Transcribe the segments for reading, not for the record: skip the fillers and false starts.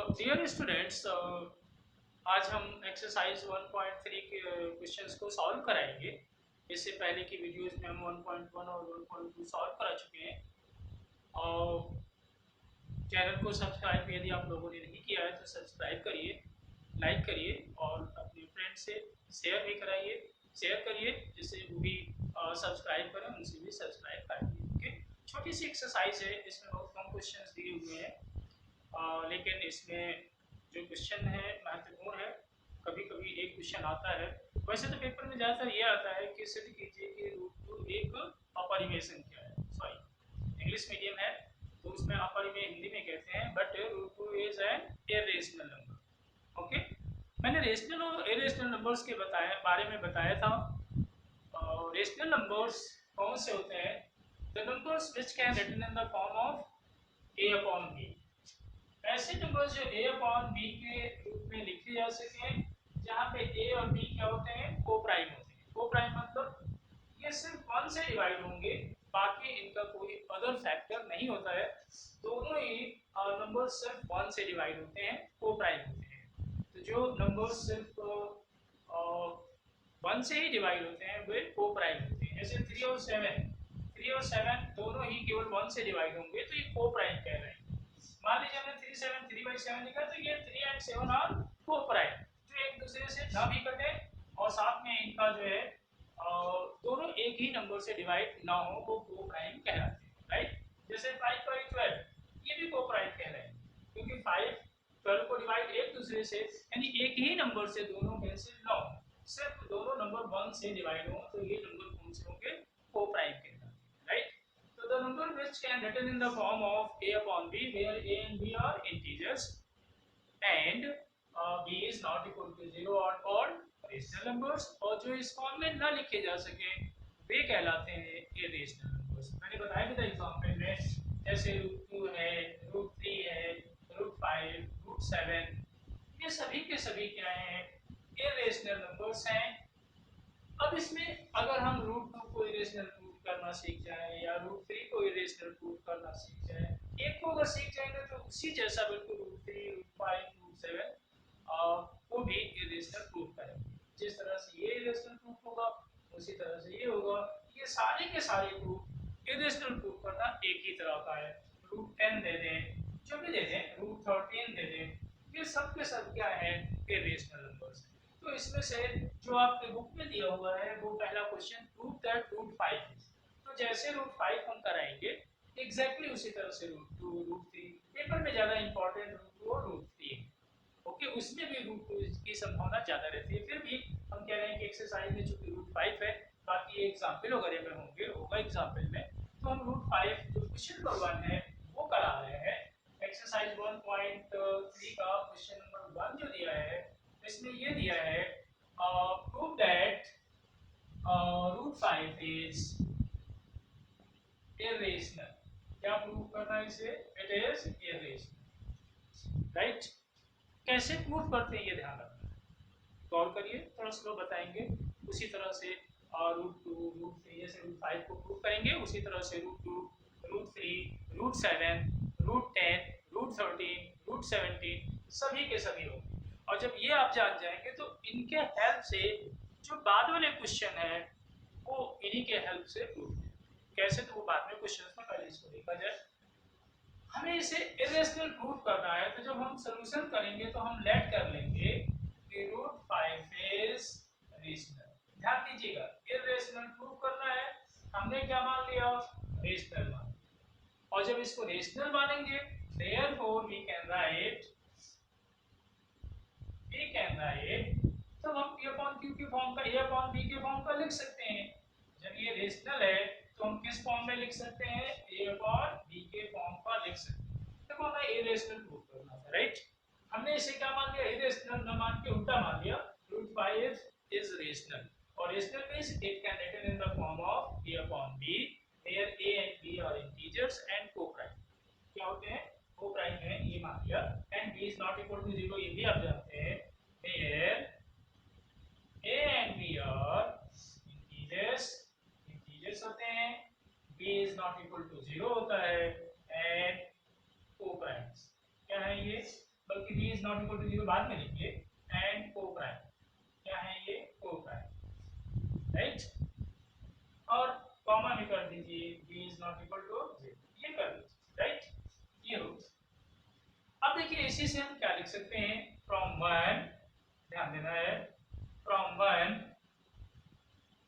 Dear students, आज हम exercise 1.3 के क्वेश्चंस को सॉल्व कराएंगे। इससे पहले की वीडियोस में हम 1.1 और 1.2 सॉल्व करा चुके हैं। और चैनल को सब्सक्राइब यदि आप लोगों ने नहीं किया है तो सब्सक्राइब करिए, लाइक करिए और अपने फ्रेंड से शेयर भी कराइए, शेयर करिए जिससे वो भी सब्सक्राइब करें, उनसे भी सब्सक्राइब कराइए। ओके, छोटी सी एक्सरसाइज है, इसमें बहुत कम क्वेश्चंस दिए हुए हैं। लेकिन इसमें जो क्वेश्चन है महत्वपूर्ण है। कभी कभी एक क्वेश्चन आता है, वैसे तो पेपर में ज़्यादातर ये आता है कि सिद्ध कीजिए कि रूट टू एक अपरिमेय संख्या है। सॉरी, इंग्लिश मीडियम है तो उसमें अपरिमेय हिंदी में कहते हैं, but root two is an irrational number. Okay, मैंने रेशनल और इरेशनल नंबर्स के बारे में बताया था। रेशनल नंबर्स कौन से होते हैं? The numbers which can written in the form of a upon b. ऐसे नंबर्स जो a अपॉन बी के रूप में लिखे जा सके, जहाँ पे a और b क्या होते हैं? को प्राइम होते हैं। को प्राइम मतलब ये सिर्फ 1 से डिवाइड होंगे, बाकी इनका कोई अदर फैक्टर नहीं होता है। दोनों ही नंबर्स सिर्फ 1 से डिवाइड होते हैं, को प्राइम होते हैं। तो जो नंबर्स सिर्फ 1 से ही डिवाइड होते हैं वे को प्राइम होते हैं। जैसे 3 और 7 दोनों ही केवल 1 से डिवाइड होंगे, तो ये को प्राइम कह रहे हैं। मान लीजिए हमने 3/7 लिखा, तो ये 3 एंड 7 आर को प्राइम, जो एक दूसरे से ना भी कटे और साथ में इनका जो है दोनों एक ही नंबर से डिवाइड ना हो, वो को प्राइम कहलाते हैं। राइट, जैसे 5 बाई 12 ये भी को प्राइम कह रहे हैं, क्योंकि 5 12 को डिवाइड एक दूसरे से, यानी एक ही नंबर से दोनों कैंसिल ना हो, सिर्फ दोनों नंबर 1 से डिवाइड हो, तो ये नंबर कौन से होंगे? को प्राइम कहलाते हैं। Right, so the number which can written in the form of a upon b, where a and b are integers and b is not equal to 0 or odd rational numbers, और जो इस form में ना लिखे जा सके वे कहलाते हैं irrational numbers। मैंने बताया भी था एग्जाम्पल में, जैसे √2 है, √3 है, √5, √7, ये सभी के सभी क्या हैं? irrational numbers हैं। अब इसमें अगर हम √2 को इरेशनल प्रूव करना सीख जाए या √3 को इरेशनल प्रूव करना सीख जाए, एक को अगर सीख जाएंगे तो उसी जैसा बिल्कुल √3, √5, √7 को भी इरेशनल प्रूव करेंगे। जिस तरह से ये इरेशनल प्रूफ होगा उसी तरह से ये होगा। ये सारे के सारे प्रूफ इरेशनल प्रूफ करना एक ही तरह का है। √10 दे दें, जो भी दे दें, √13 दे दें, ये सब के सब क्या है? इरेशनल नंबर्स है। तो इसमें से जो आपके बुक में दिया हुआ है वो पहला क्वेश्चन, प्रूव दैट √5 इज, तो जैसे √5 हम कराएंगे एग्जैक्टली उसी तरह से √2, √3, पेपर में ज्यादा इंपॉर्टेंट √2 और √3 है। ओके, उसमें भी √2 की संभावना ज्यादा रहती है। फिर भी हम कह रहे हैं कि एक्सरसाइज में चूंकि √5 है, बाकी एग्जाम्पल वगैरह में होगा एग्जाम्पल में, तो हम √5 जो क्वेश्चन नंबर 1 है वो करा रहे हैं। एक्सरसाइज 1.3 का क्वेश्चन नंबर 1 जो दिया है, इसमें ये दिया है प्रूव दैट √5 इज इरेशनल। क्या प्रूव करना है इसे? It is irrational. राइट, कैसे प्रूव करते हैं ये ध्यान रखना है। गौर करिए, थोड़ा स्लो बताएंगे। उसी तरह से √2, √3 जैसे √5 को प्रूव करेंगे, उसी तरह से √2, √3, √7, √10, √13, √17 सभी के सभी होंगे। और जब ये आप जान जाएंगे तो इनके हेल्प से जो बाद वाले क्वेश्चन है वो इन्हीं के हेल्प से प्रूव कैसे, तो वो बाद में क्वेश्चन में, पहले इसको देखा जाए। हमें इसे इरेशनल प्रूव करना है, तो जब हम सोल्यूशन करेंगे तो हम लेट कर लेंगे कि √5 इज रेशनल। ध्यान दीजिएगा, इरेशनल प्रूव करना है, हमने क्या मान लिया? रेशनल मान। और जब इसको रेशनल मानेंगे therefore we can write तो हम p अपॉन q के फॉर्म का, a अपॉन b के फॉर्म का लिख सकते हैं। जब ये रेशनल है तो हम किस फॉर्म में लिख सकते हैं? a अपॉन b के फॉर्म का लिख सकते हैं। देखो हमें इरेशनल प्रूव करना था। राइट, हमने इसे क्या मान लिया? इरेशनल न मान के उल्टा मान लिया, √5 इज रेशनल। और rational means it can written in the form of a upon b where a and b are integers and co-prime। क्या होते हैं? को-प्राइम है, ये मान लिया। And b is not equal to 0, ये भी आप जानते हैं। where a and b are integers होते हैं, b is not equal to 0 होता है, एंड को-प्राइम्स क्या है ये? बल्कि कि b is not equal to 0 बाद में लिखिए, एंड को प्राइम, क्या है ये को प्राइम, राइट, और कॉमा में कर दीजिए b is not equal to 0, ये कर दीजिए, राइट, ये हो। अब देखिए इसी से हम क्या लिख सकते हैं, फ्रॉम 1, ध्यान देना है, फ्रॉम 1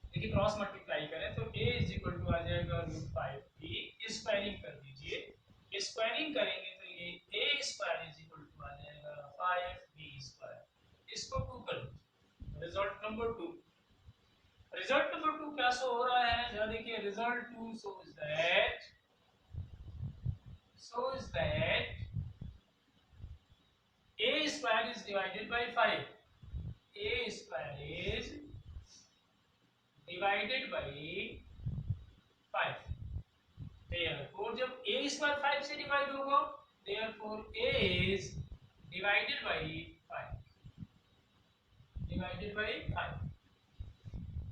देखिए क्रॉस मल्टीप्लाई करें तो a इज इक्वल टू आ जाएगा √5b, स्क्वायरिंग कर दीजिए, स्क्वायरिंग करेंगे तो ये a square is equal to आ जाएगा 5b स्क्वायर, इसको 2 कर दीजिए, रिजल्ट नंबर 2, रिजल्ट नंबर 2 क्या शो हो रहा है, जरा देखिए, result 2 shows that a square is divided by 5, a square is divided by 5, therefore जब a square 5 से डिवाइड होगा, therefore a is divided by 5, divided by 5,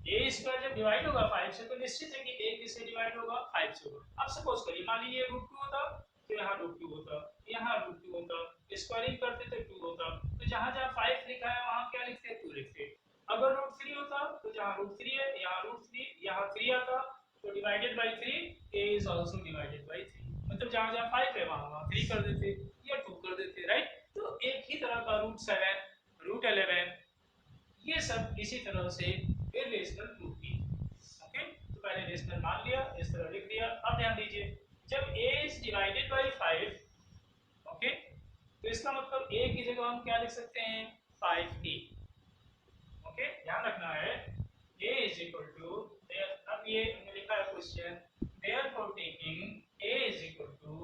a square जब डिवाइड होगा 5 से तो निश्चित है कि a किससे डिवाइड होगा, 5 से होगा। अब सपोज करिए मान लीजिए √2 होता तो यहाँ √2 होता, यहाँ √2 होता, स्क्वायरिंग करते तो 2 होता, तो जहाँ जहाँ 5 लिखा है वहाँ क्या लिखते, 2 लिखते। अगर √3 होता तो जहाँ √3 है यहाँ √3, यहाँ 3 आता तो divided by 3, a is also divided by 3, मतलब जहाँ जहाँ 5 है वहाँ 3 कर देते या 2 कर देते, राइट। तो एक ही तरह का √7, √11 ये सब इसी तरह से इरेशनल प्रूफ की, ओके। तो पहले रेशनल मान लिया, इस तरह लिख दिया। अब ध्यान दीजिए, जब a is divided by 5, okay, तो इसका मतलब a की जगह हम क्या लिख सकते हैं, 5a, ओके, ध्यान रखना है। a इज इक्वल टू, अब ये हमने लिखा है question, therefore taking a is equal to,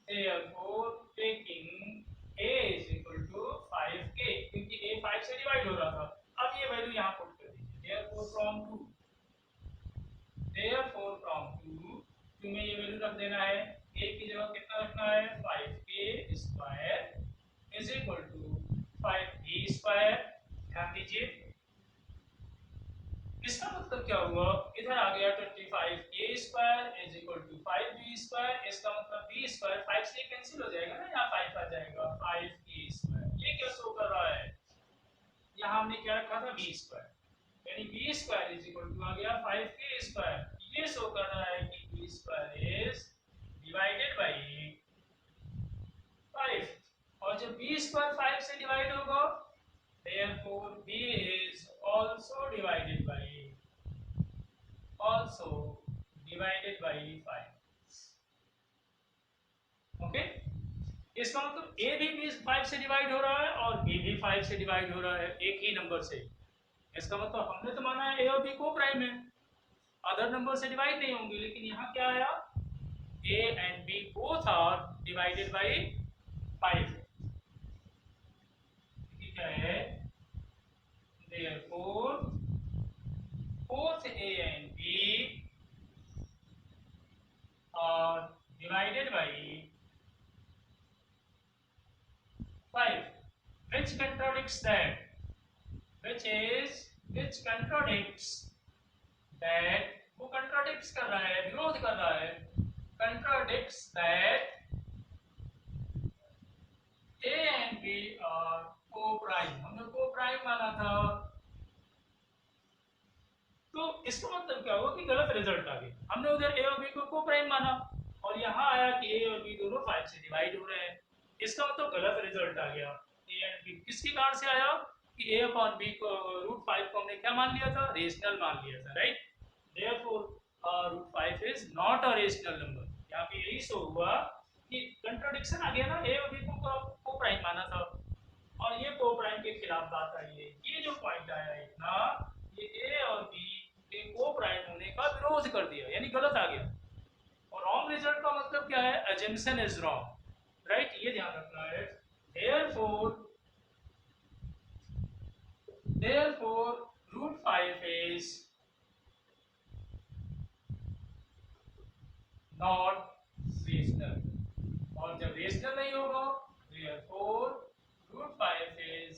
therefore taking a is equal to 5k, क्योंकि a 5 से डिवाइड हो रहा था। अब ये वैल्यू यहाँ पुट कर दीजिए, therefore from 2 में ये वैल्यू रख देना है, a की जगह कितना रखना है, 5k square is equal to 5b square. ध्यान दीजिए, इसका मतलब क्या हुआ, इधर आ गया 25k square is equal to 5b square, इसका मतलब b स्क्वायर 5 से कैंसिल हो जाएगा ना, यहाँ 5 आ जाएगा, 5k स्क्वायर। ये क्या शो कर रहा है, यहाँ हमने क्या रखा था, b स्क्वायर, यानी b square is equal to आ गया 5k स्क्वायर। ये शो कर रहा है कि b square is divided by 5, और जब b स्क्वायर 5 से डिवाइड होगा, therefore b is also divided by 5, okay. इसका मतलब a भी 5 से डिवाइड हो रहा है और b भी 5 से डिवाइड हो रहा है, एक ही नंबर से। इसका मतलब हमने तो माना है a और b को प्राइम है, अदर नंबर से डिवाइड नहीं होंगे, लेकिन यहाँ क्या आया, a and b both are divided by 5, क्या है, therefore both a and b are divided by 5, which contradicts that, which contradicts that, वो contradicts कर रहा है, विरोध कर रहा है, contradicts that a and b are co-prime, हमने co-prime माना था, तो इसका मतलब क्या हुआ कि गलत रिजल्ट आ गया। हमने उधर a और b को co-prime माना और यहाँ आया कि a और b दोनों 5 से डिवाइड हो रहे हैं, इसका मतलब गलत रिजल्ट आ गया। a and b किसके कारण से आया कि a upon b को √5 को हमने क्या मान लिया था, रेशनल मान लिया था, right. therefore √5 is not a rational number। यहाँ पे यही शो हुआ कि कंट्राडिक्शन आ गया ना, a और b को प्राइम माना था और ये को प्राइम के खिलाफ बात आई है। ये जो पॉइंट आया इतना, ये a और b के को प्राइम होने का विरोध कर दिया, यानी गलत आ गया। और रॉन्ग रिजल्ट का मतलब क्या है, अजम्पशन इज रॉन्ग, राइट, ये ध्यान रखना है। therefore √5 is not rational, और जब रेशनल नहीं होगा, therefore √5 is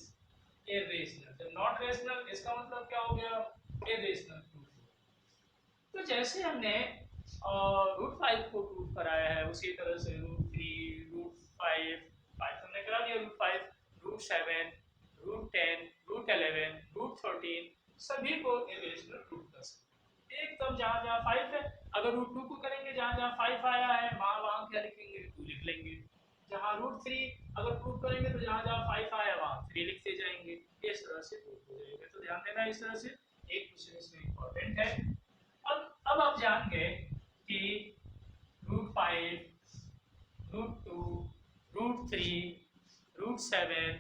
irrational। जब नॉट रेशनल, इसका मतलब क्या हो गया, irrational प्रूफ। तो जैसे हमने √5 को प्रूफ कराया है, उसी तरह से √3, √5 हमने करा दिया, √7, √10, √11, √13 सभी को इरेशनल रूट कर सकते हैं। एकदम जहाँ जहाँ 5 है, अगर √2 को करेंगे जहाँ जहाँ 5 आया है वहाँ वहाँ क्या लिखेंगे, 2 लिख लेंगे। जहाँ √3 अगर प्रूव करेंगे तो जहाँ जहाँ 5 आया वहाँ 3 लिखते जाएंगे। इस तरह से प्रूव हो जाएगा। तो ध्यान देना इस तरह से, एक क्वेश्चन इसमें इम्पोर्टेंट है। अब आप जान गए कि √5, √2, √3, √7,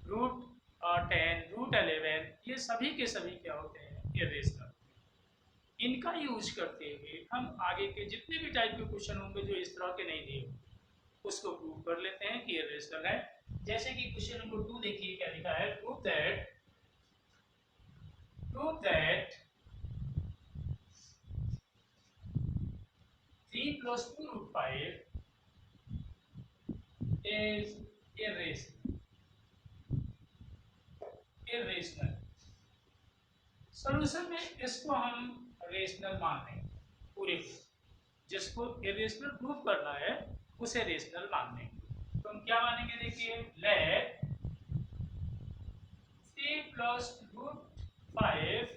√10, √11 ये सभी के सभी क्या होते हैं, इरेशनल। इनका यूज करते हुए हम आगे के जितने भी टाइप के क्वेश्चन होंगे जो इस तरह के नहीं दिए उसको प्रूव कर लेते हैं कि इरेशनल है। जैसे कि क्वेश्चन नंबर 2 देखिए क्या लिखा है, prove that 3 + 2√5 is irrational। Solution में इसको हम रेशनल मान लेंगे, पूरे को जिसको इरेशनल प्रूव करना है उसे रेशनल मान लेंगे। तो हम क्या मानेंगे, देखिए लेट 3 + √5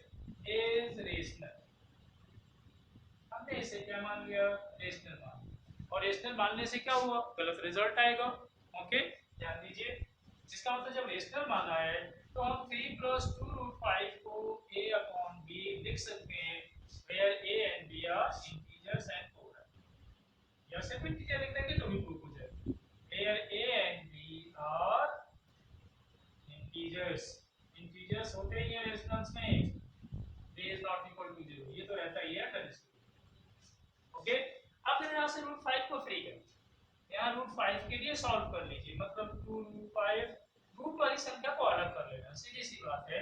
इज रेशनल। हमने इसे क्या मान लिया, रेशनल मान लिया। और रेशनल मानने से क्या हुआ, गलत रिजल्ट आएगा। ओके ध्यान दीजिए, जिसका मतलब जब रेशनल माना है तो हम 3 + 2√5 को a/b लिख सकते हैं, where a and b are integers and polar। या सिर्फ इंटीजर लिख देंगे तो भी प्रूफ हो जाएगा, where a and b are integers। Integers होते ही हैं रेशनल्स में, a is not equal to 0, ये तो रहता ही है हर स्कूल। ओके अब फिर यहाँ से √5 को फ्री कर, यहाँ √5 के लिए सॉल्व कर लीजिए, मतलब 2√5 रूट वाली संख्या को अलग कर लेना, सीधी सी बात है।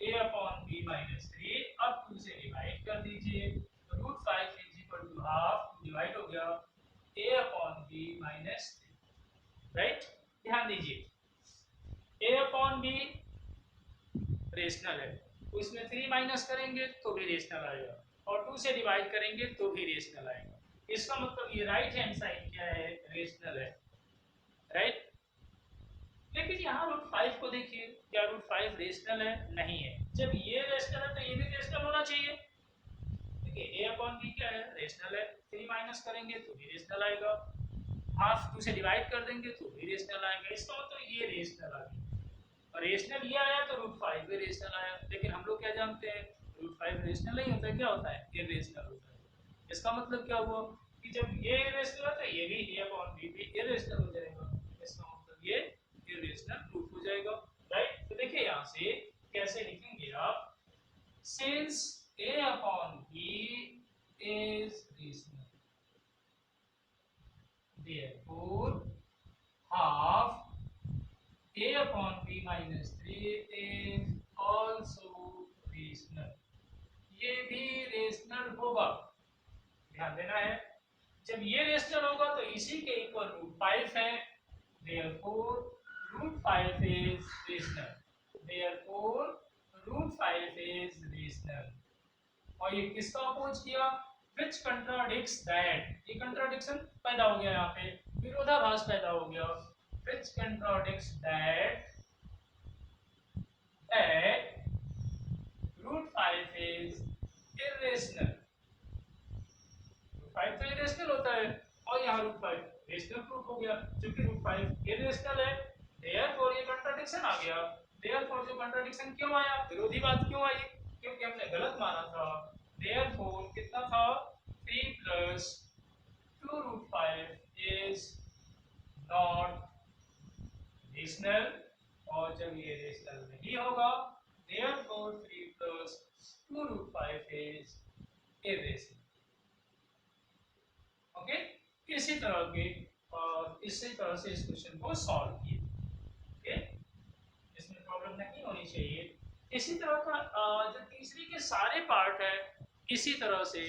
a/b - 3 अब 2 से डिवाइड कर दीजिए, √5 = हाफ, डिवाइड हो गया a/b - 3, राइट। ध्यान दीजिए a/b रेशनल है, तो इसमें 3 माइनस करेंगे तो भी रेशनल आएगा, और 2 से डिवाइड करेंगे तो भी रेशनल आएगा। इसका मतलब ये राइट हैंड साइड क्या है, रेशनल है, राइट। लेकिन यहाँ √5 को देखिए, क्या √5 रेशनल है, नहीं है। जब ये रेशनल है तो ये भी रेशनल होना चाहिए। देखिए a/b क्या है, रेशनल है, 3 माइनस करेंगे तो भी रेशनल आएगा, हाफ 2 से डिवाइड कर देंगे तो भी रेशनल आएगा। इसका मतलब ये रेशनल आ गया, और रेशनल ये आया तो √5 भी रेशनल आया। लेकिन हम लोग क्या जानते हैं, √5 रेशनल नहीं होता, क्या होता है, इरेशनल होता है। इसका मतलब क्या हुआ कि जब ये इरेशनल है तो ये भी a/b भी इरेशनल हो जाएगा। इसका मतलब ये इरेशनल प्रूफ हो जाएगा, राइट। तो देखिए यहाँ से कैसे लिखेंगे आप, since a/b is rational therefore half a/b - 3 is also rational। ये भी रेशनल होगा, ध्यान देना है। जब ये रेशनल होगा तो इसी के इक्वल √5 है, therefore √5 is rational। therefore √5 is rational। और ये किसका अपोज किया, which contradicts that, ये कंट्राडिक्शन पैदा हो गया, यहाँ पे विरोधाभास पैदा हो गया, which contradicts that √5 is irrational। √5 तो irrational होता है, और यहाँ √5 रेशनल प्रूफ हो गया। क्योंकि √5 irrational है, therefore ये कंट्राडिक्शन आ गया। therefore जो कंट्राडिक्शन क्यों आया, विरोधी बात क्यों आई, क्योंकि हमने गलत माना था। therefore कितना था, 3 + 2√5 is not रेशनल, और जब ये रेशनल नहीं होगा therefore 3 + 2√5 is irrational। ओके इसी तरह के इसी तरह से इस क्वेश्चन को सॉल्व किए, ओके इसमें प्रॉब्लम नहीं होनी चाहिए। इसी तरह का जो तीसरी के सारे पार्ट है इसी तरह से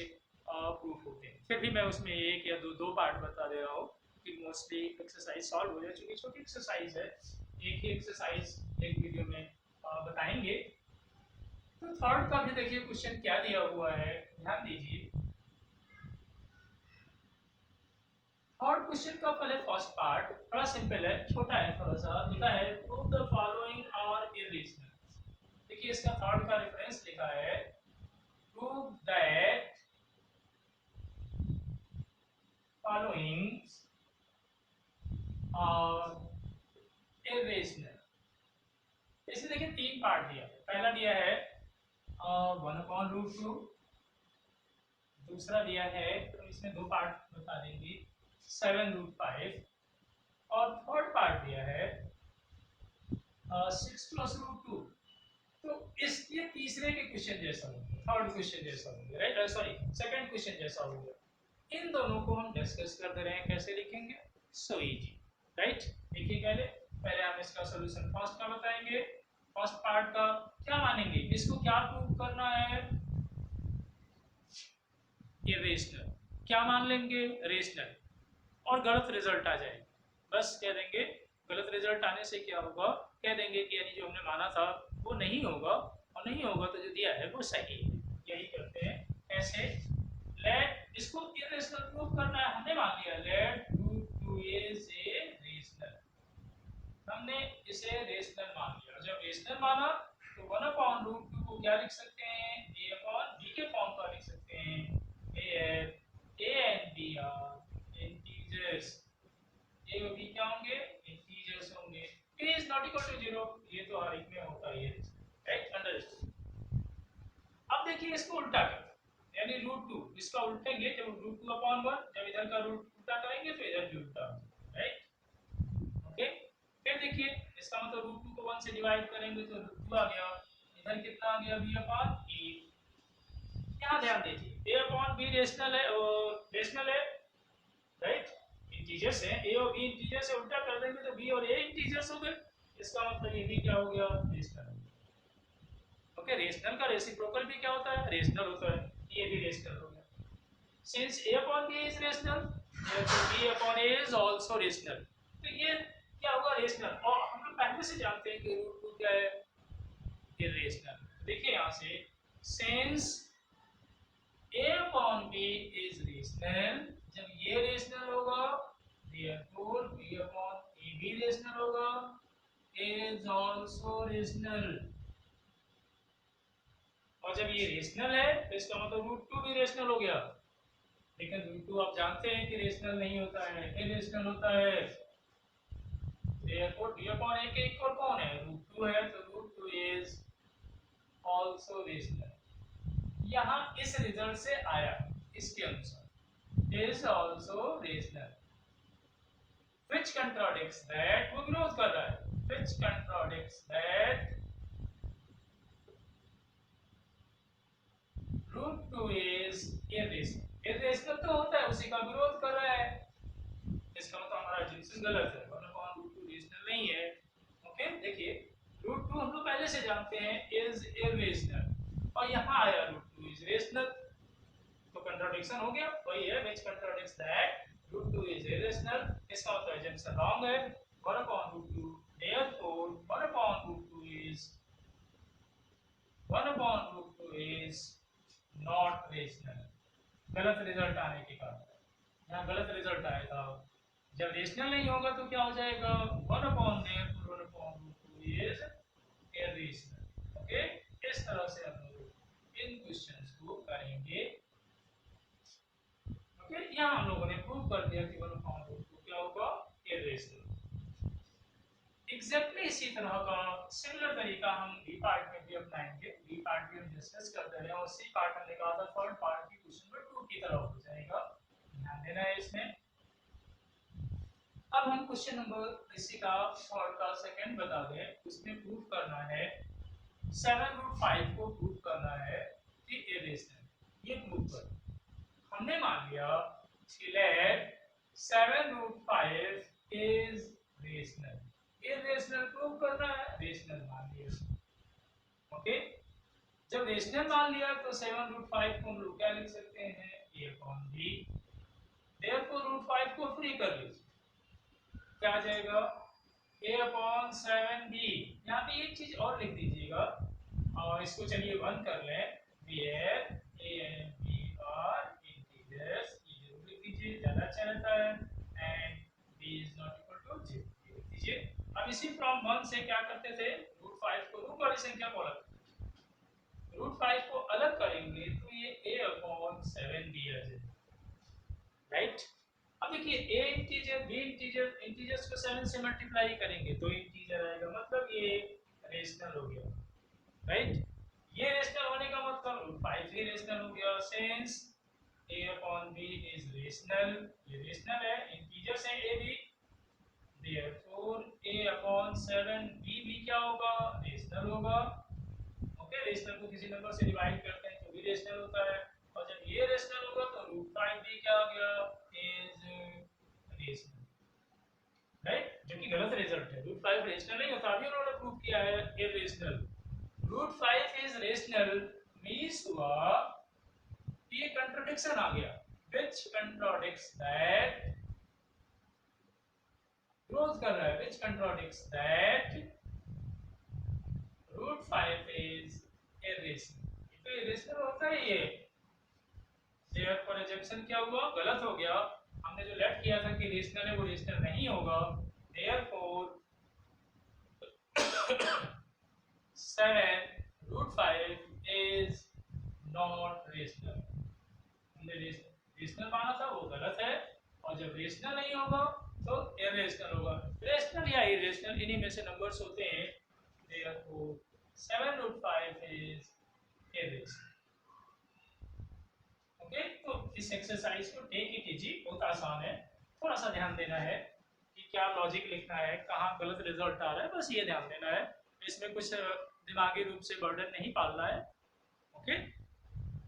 प्रूफ होते हैं। फिर भी मैं उसमें एक या दो पार्ट बता दे रहा हूँ कि मोस्टली एक्सरसाइज सॉल्व हो जाए, क्योंकि छोटी एक्सरसाइज है, एक ही एक्सरसाइज एक वीडियो में बताएंगे। तो थर्ड का भी देखिए क्वेश्चन क्या दिया हुआ है, ध्यान दीजिए। थर्ड क्वेश्चन का पहले फर्स्ट पार्ट थोड़ा सिंपल है, छोटा है, थोड़ा सा लिखा है prove the following are irrational. देखिए इसका थर्ड का रेफरेंस लिखा है prove that following are irrational. इसमें देखिए तीन पार्ट दिया है, पहला दिया है 1/√2, दूसरा दिया है तो इसमें दो पार्ट बता देंगे 7√5, और थर्ड पार्ट दिया है 6+√2। तो इस ये तीसरे के क्वेश्चन जैसा होगा, थर्ड क्वेश्चन जैसा होगा, राइट, सॉरी सेकंड क्वेश्चन जैसा होगा। इन दोनों को हम डिस्कस कर दे रहे हैं, कैसे लिखेंगे, सो इजी, राइट। देखिए पहले पहले हम इसका सॉल्यूशन फर्स्ट का बताएंगे, फर्स्ट पार्ट का क्या मानेंगे, इसको क्या प्रूव करना है, ये रेशनल, क्या मान लेंगे, रेशनल, और गलत रिजल्ट आ जाएगा, बस कह देंगे गलत रिजल्ट आने से क्या होगा, कह देंगे कि यानी जो हमने माना था वो नहीं होगा, और नहीं होगा तो जो दिया है वो सही है, यही करते हैं। ऐसे लेट इसको इरेशनल प्रूव करना है, हमने मान लिया लेट √2 इज ए रेशनल, हमने इसे रेशनल मान लिया। जब रेशनल माना तो 1/√2 को क्या लिख सकते हैं, a/b के फॉर्म का लिख सकते हैं, a and b are integers, a और b क्या होंगे, इंटीजर्स होंगे। p is not equal to 0, ये तो हर एक में होता ही है, राइट, अंडरस्टूड। अब देखिए इसको उल्टा कर, यानी √2 इसका उल्टेंगे, जब √2/1, जब इधर का रूट उल्टा करेंगे तो इधर भी उल्टा, राइट, ओके। फिर देखिए इसका मतलब √2 को 1 से डिवाइड करेंगे तो √2 आ गया, इधर कितना आ गया, b/8। यहाँ ध्यान दीजिए a/b रेशनल है, रेशनल है, राइट, इंटीजर्स हैं, a और b इंटीजर से उल्टा कर देंगे तो b और a इंटीजर्स हो गए, इसका मतलब ये भी क्या हो गया, रेशनल। ओके, रेशनल का रेसिप्रोकल भी क्या होता है, रेशनल होता है, ये भी रेशनल हो गया। Since a/b is rational, therefore b/a is also rational. तो ये क्या होगा, रेशनल, और हम लोग पहले से जानते हैं कि √2 क्या है, इरेशनल। देखिए यहाँ से सिंस a/b इज रेशनल, जब ये रेशनल होगा therefore b/a भी रेशनल होगा, is also रेशनल, और जब ये रेशनल है तो इसका मतलब √2 भी रेशनल हो गया, लेकिन √2 आप जानते हैं कि रेशनल नहीं होता है, इरेशनल होता है। therefore b/a के इक्वल कौन है, √2 है, तो √2 is also रेशनल। यहाँ इस रिजल्ट से आया, इसके अनुसार is also rational, which contradicts that, वो विरोध कर रहा है, which contradicts that √2 is irrational। irrational तो होता है, उसी का विरोध कर रहा है, इसका मतलब हमारा एजम्पशन गलत है, 1/√2 रेशनल नहीं है। ओके, देखिए √2 हम लोग पहले से जानते हैं is irrational, और यहाँ आया √2 is rational, तो कंट्राडिक्शन हो गया, वही है which contradicts that √2 is irrational, इसका मतलब एजम्पशन रॉन्ग है, 1/√2, therefore 1/√2 is नॉट रेशनल, गलत रिजल्ट आने के कारण, यहाँ गलत रिजल्ट आया था, जब रेशनल नहीं होगा तो क्या हो जाएगा, 1/√2 इज इरेशनल। ओके, इस तरह से हम लोग इन क्वेश्चंस को करेंगे। ओके, यहाँ हम लोगों ने प्रूव कर दिया कि 1/√2 क्या होगा, इरेशनल। एग्जैक्टली इसी तरह का सिमिलर तरीका हम बी पार्ट में भी अपनाएंगे, बी पार्ट भी हम डिस्कस करते रहे, और सी पार्ट हमने कहा था थर्ड पार्ट की क्वेश्चन नंबर 2 की तरह हो जाएगा, ध्यान देना है इसमें। अब हम क्वेश्चन नंबर इसी का थर्ड का सेकंड बता दें, उसमें प्रूव करना है 7√5 को प्रूव करना है कि इरेशनल, ये प्रूव कर, हमने मान लिया कि let 7√5 is rational, irrational prove करना है, रेशनल मान लिया। ओके, जब रेशनल मान लिया तो 7√5 को हम लोग क्या लिख सकते हैं, a/b, therefore √5 को फ्री कर लीजिए, क्या आ जाएगा, a/7b। यहाँ पे एक चीज और लिख दीजिएगा, और इसको चलिए 1 कर लें, where a and b are integers, ये जरूर लिख दीजिए, ज्यादा अच्छा रहता है, इसी फ्रॉम 1 से क्या करते थे, रूट 5 को रूट वाली संख्या को अलग, रूट 5 को अलग करेंगे तो ये a/7 दिया जाए, राइट। अब देखिए a integer b integer, integers को 7 से मल्टीप्लाई करेंगे तो इंटीजर आएगा, मतलब ये रेशनल हो गया, राइट। ये रेशनल होने का मतलब रूट 5 ही रेशनल हो गया, सिंस a/b इज रेशनल, ये रेशनल है, इंटीजर्स है a b, therefore a/7 b भी क्या होगा, रेशनल होगा। ओके, रेशनल को किसी नंबर से डिवाइड करते हैं तो भी रेशनल होता है, और जब ये रेशनल होगा तो रूट 5 भी क्या हो गया, इज रेशनल, राइट, जो कि गलत रिजल्ट है। रूट 5 रेशनल नहीं होता, अभी उन्होंने प्रूव किया है irrational. Root 5 is rational means हुआ ये कंट्राडिक्शन आ गया, व्हिच कंट्राडिक्ट्स दैट, क्लोज कर रहा है, which contradicts that root 5 is irrational, ये तो इरेशनल होता ही है। देयर पर रिजेक्शन क्या हुआ, गलत हो गया, हमने जो लेट किया था कि रेशनल है वो रेशनल नहीं होगा, therefore 7 root 5 is not rational, हमने रेशनल माना था वो गलत है, और जब रेशनल नहीं होगा तो इरेशनल होगा। रेशनल या इरेशनल इन्हीं में से नंबर्स होते हैं, therefore 7 root 5 is irrational. Okay, तो इस एक्सरसाइज को टेक इट इजी, बहुत आसान है, थोड़ा सा ध्यान देना है कि क्या लॉजिक लिखना है, कहाँ गलत रिजल्ट आ रहा है, बस ये ध्यान देना है, इसमें कुछ दिमागी रूप से बर्डन नहीं पालना है। Okay,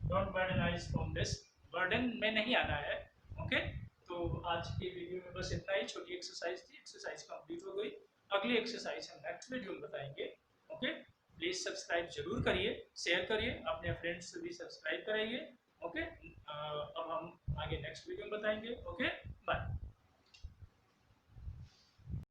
don't burdenize from this, burden में नहीं आना है। ओके, तो आज की वीडियो में बस इतना ही, छोटी एक्सरसाइज थी, एक्सरसाइज कंप्लीट हो गई। अगली एक्सरसाइज हम नेक्स्ट वीडियो में बताएंगे। ओके, प्लीज सब्सक्राइब जरूर करिए, शेयर करिए, अपने फ्रेंड्स से भी सब्सक्राइब कराइए। ओके, अब हम आगे नेक्स्ट वीडियो में बताएंगे। Okay, bye.